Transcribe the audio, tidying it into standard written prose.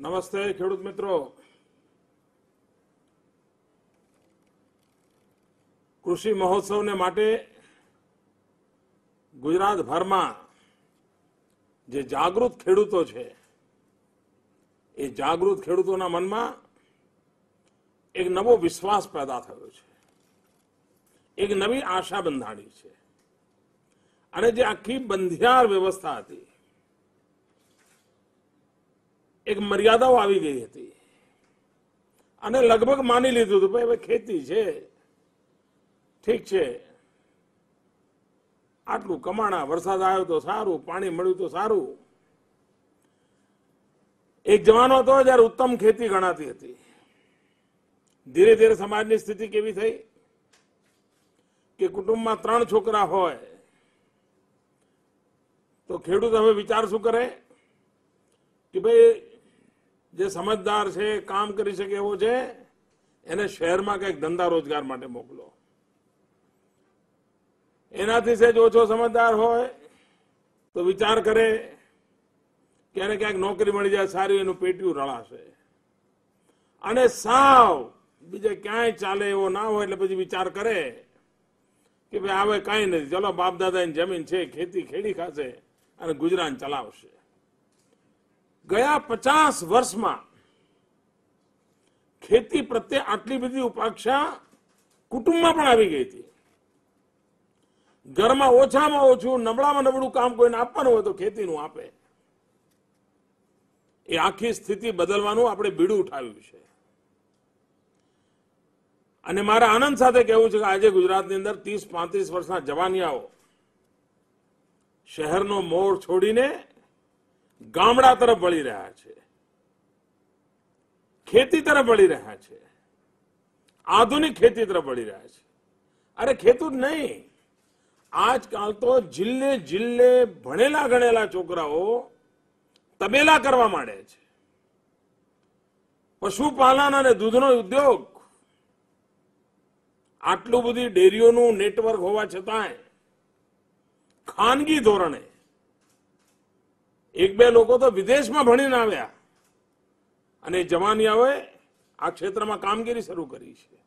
નમસ્તે ખેડૂત મિત્રો, કૃષિ મહોત્સવને માટે ગુજરાતભરમાં જે જાગૃત ખેડૂતો છે એ જાગૃત ખેડૂતોના મનમાં એક નવો વિશ્વાસ પેદા થયો છે, એક નવી આશા બંધાણી છે અને જે આખી બંધિયાર વ્યવસ્થા હતી એક મર્યાદાઓ આવી ગઈ હતી અને લગભગ માની લીધું હતું ભાઈ હવે ખેતી છે, ઠીક છે, આટલું કમાણા, વરસાદ આવ્યો તો સારું, પાણી મળ્યું તો સારું. એક જમાનો હતો જયારે ઉત્તમ ખેતી ગણાતી હતી. ધીરે ધીરે સમાજની સ્થિતિ કેવી થઈ કે કુટુંબમાં 3 છોકરા હોય તો ખેડૂત હવે વિચાર શું કરે કે ભાઈ જે સમજદાર છે, કામ કરી શકે એવો છે, એને શહેરમાં કંઈક ધંધા રોજગાર માટે મોકલો. એનાથી સહેજ ઓછો સમજદાર હોય તો વિચાર કરે કે એને ક્યાંક નોકરી મળી જાય સારી, એનું પેટીયું રળાશે. અને સાવ બીજે ક્યાંય ચાલે એવો ના હોય એટલે પછી વિચાર કરે કે ભાઈ હવે કાંઈ નથી, ચલો બાપ દાદાની જમીન છે, ખેતી ખેડી ખાશે અને ગુજરાન ચલાવશે. ગયા 50 વર્ષમાં ખેતી પ્રત્યે આટલી બધી ઉપાક્ષા કુટુંબમાં પણ આવી ગઈ હતી. ઘરમાં ઓછામાં ઓછું, નબળામાં નબળું કામ કોઈને આપવાનું હોય તો ખેતીનું આપે. એ આખી સ્થિતિ બદલવાનું આપણે બીડું ઉઠાવ્યું છે. અને મારે આનંદ સાથે કહેવું છે કે આજે ગુજરાતની અંદર 30-35 વર્ષના જવાનિયાઓ શહેરનો મોડ છોડીને ગામડા તરફ વળી રહ્યા છે, ખેતી તરફ વળી રહ્યા છે, આધુનિક ખેતી તરફ વળી રહ્યા છે. અરે ખેતું જ નહીં, આજકાલ તો જિલ્લે જિલ્લે ભણેલા ગણેલા છોકરાઓ તબેલા કરવા માંડે છે. પશુપાલન અને દૂધનો ઉદ્યોગ, આટલું બધી ડેરીઓનું નેટવર્ક હોવા છતાંય ખાનગી ધોરણે 1-2 લોકો તો વિદેશમાં ભણીને આવ્યા અને જવાનિયાઓએ આ ક્ષેત્રમાં કામગીરી શરૂ કરી છે.